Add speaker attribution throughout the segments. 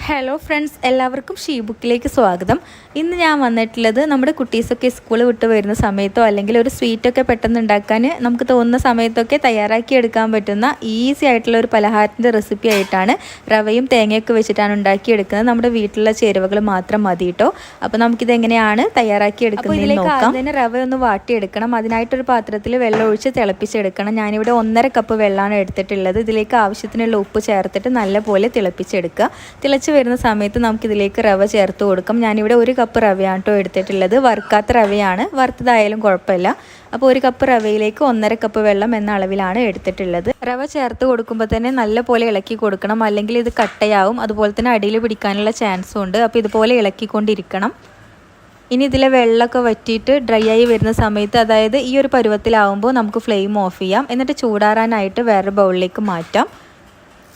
Speaker 1: Hello friends, എല്ലാവർക്കും she ബുക്കിലേക്ക് സ്വാഗതം. ഇന്ന് ഞാൻ വന്നിട്ടുള്ളത് നമ്മുടെ കുട്ടീസൊക്കെ സ്കൂൾ വിട്ട് വരുന്ന സമയത്തോ അല്ലെങ്കിൽ ഒരു സ്വീറ്റൊക്കെ പെട്ടെന്ന് ഉണ്ടാക്കാൻ നമുക്ക് തോന്നുന്ന സമയത്തൊക്കെ തയ്യാറാക്കി എടുക്കാൻ പറ്റുന്ന ഈസി ആയിട്ടുള്ള ഒരു പലഹാരത്തിൻ്റെ റെസിപ്പി ആയിട്ടാണ്. റവയും തേങ്ങയൊക്കെ വെച്ചിട്ടാണ് ഉണ്ടാക്കിയെടുക്കുന്നത്. നമ്മുടെ വീട്ടിലുള്ള ചേരുവകൾ മാത്രം മതി കേട്ടോ. അപ്പോൾ നമുക്കിതെങ്ങനെയാണ് തയ്യാറാക്കി എടുക്കുന്നത് ഇതിലേക്ക് ആദ്യം തന്നെ റവ ഒന്ന് വാട്ടിയെടുക്കണം. അതിനായിട്ടൊരു പാത്രത്തിൽ വെള്ളം ഒഴിച്ച് തിളപ്പിച്ചെടുക്കണം. ഞാനിവിടെ 1.5 കപ്പ് വെള്ളമാണ് എടുത്തിട്ടുള്ളത്. ഇതിലേക്ക് ആവശ്യത്തിനുള്ള ഉപ്പ് ചേർത്തിട്ട് നല്ലപോലെ തിളപ്പിച്ചെടുക്കുക. തിളച്ച് വരുന്ന സമയത്ത് നമുക്കിതിലേക്ക് റവ ചേർത്ത് കൊടുക്കാം. ഞാനിവിടെ 1 കപ്പ് റവയാണ് കേട്ടോ എടുത്തിട്ടുള്ളത്. വറുക്കാത്ത റവയാണ്, വറുത്തതായാലും കുഴപ്പമില്ല. അപ്പോൾ 1 കപ്പ് റവയിലേക്ക് 1.5 കപ്പ് വെള്ളം എന്ന അളവിലാണ് എടുത്തിട്ടുള്ളത്. റവ ചേർത്ത് കൊടുക്കുമ്പോൾ തന്നെ നല്ലപോലെ ഇളക്കി കൊടുക്കണം, അല്ലെങ്കിൽ ഇത് കട്ടയാവും. അതുപോലെ തന്നെ അടിയിൽ പിടിക്കാനുള്ള ചാൻസും ഉണ്ട്. അപ്പോൾ ഇതുപോലെ ഇളക്കിക്കൊണ്ടിരിക്കണം. ഇനി ഇതിലെ വെള്ളമൊക്കെ വറ്റിയിട്ട് ഡ്രൈ ആയി വരുന്ന സമയത്ത്, അതായത് ഈ ഒരു പരുവത്തിലാവുമ്പോൾ നമുക്ക് ഫ്ലെയിം ഓഫ് ചെയ്യാം. എന്നിട്ട് ചൂടാറാനായിട്ട് വേറെ ബൗളിലേക്ക് മാറ്റാം.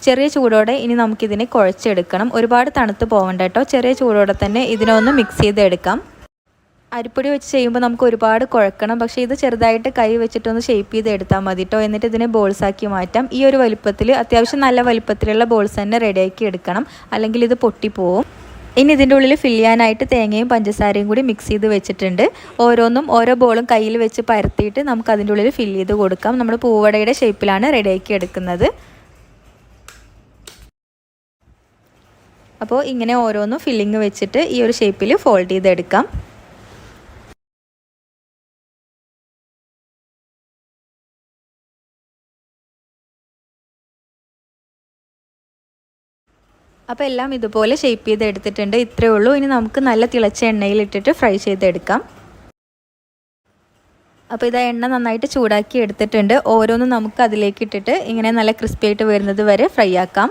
Speaker 1: ചെറിയ ചൂടോടെ ഇനി നമുക്കിതിനെ കുഴച്ചെടുക്കണം. ഒരുപാട് തണുത്ത് പോകണ്ട കേട്ടോ. ചെറിയ ചൂടോടെ തന്നെ ഇതിനൊന്ന് മിക്സ് ചെയ്തെടുക്കാം. അരിപ്പൊടി വെച്ച് ചെയ്യുമ്പോൾ നമുക്ക് ഒരുപാട് കുഴക്കണം. പക്ഷേ ഇത് ചെറുതായിട്ട് കൈ വെച്ചിട്ടൊന്ന് ഷേപ്പ് ചെയ്ത് എടുത്താൽ മതി കേട്ടോ. എന്നിട്ട് ഇതിനെ ബോൾസാക്കി മാറ്റാം. ഈ ഒരു വലിപ്പത്തിൽ, അത്യാവശ്യം നല്ല വലിപ്പത്തിലുള്ള ബോൾസ് തന്നെ റെഡിയാക്കി എടുക്കണം, അല്ലെങ്കിൽ ഇത് പൊട്ടിപ്പോവും. ഇനി ഇതിൻ്റെ ഉള്ളിൽ ഫില്ല് ചെയ്യാനായിട്ട് തേങ്ങയും പഞ്ചസാരയും കൂടി മിക്സ് ചെയ്ത് വെച്ചിട്ടുണ്ട്. ഓരോ ബോളും കയ്യിൽ വെച്ച് പരത്തിയിട്ട് നമുക്ക് അതിൻ്റെ ഉള്ളിൽ ഫില്ല് ചെയ്ത് കൊടുക്കാം. നമ്മൾ പൂവടയുടെ ഷേപ്പിലാണ് റെഡിയാക്കി എടുക്കുന്നത്. അപ്പോൾ ഇങ്ങനെ ഓരോന്നും ഫില്ലിങ് വെച്ചിട്ട് ഈ ഒരു ഷേപ്പിൽ ഫോൾഡ് ചെയ്തെടുക്കാം. അപ്പോൾ എല്ലാം ഇതുപോലെ ഷേപ്പ് ചെയ്തെടുത്തിട്ടുണ്ട്. ഇത്രയേ ഉള്ളൂ. ഇനി നമുക്ക് നല്ല തിളച്ച എണ്ണയിലിട്ടിട്ട് ഫ്രൈ ചെയ്തെടുക്കാം. അപ്പോൾ ഇതാ എണ്ണ നന്നായിട്ട് ചൂടാക്കി എടുത്തിട്ടുണ്ട്. ഓരോന്നും നമുക്ക് അതിലേക്ക് ഇട്ടിട്ട് ഇങ്ങനെ നല്ല ക്രിസ്പി ആയിട്ട് വരുന്നത് വരെ ഫ്രൈ ആക്കാം.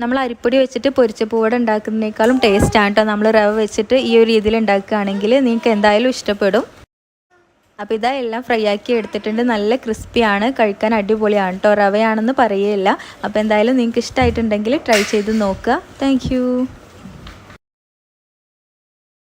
Speaker 1: നമ്മൾ അരിപ്പൊടി വെച്ചിട്ട് പൊരിച്ച പൂവട ഉണ്ടാക്കുന്നതിനേക്കാളും ടേസ്റ്റാണ് കേട്ടോ നമ്മൾ റവ വെച്ചിട്ട് ഈ ഒരു രീതിയിൽ ഉണ്ടാക്കുകയാണെങ്കിൽ. നിങ്ങൾക്ക് എന്തായാലും ഇഷ്ടപ്പെടും. അപ്പോൾ ഇതാ എല്ലാം ഫ്രൈ ആക്കി എടുത്തിട്ടുണ്ട്. നല്ല ക്രിസ്പിയാണ്, കഴിക്കാൻ അടിപൊളിയാണ് കേട്ടോ. റവയാണെന്ന് പറയുകയില്ല. അപ്പോൾ എന്തായാലും നിങ്ങൾക്ക് ഇഷ്ടമായിട്ടുണ്ടെങ്കിൽ ട്രൈ ചെയ്ത് നോക്കുക. താങ്ക്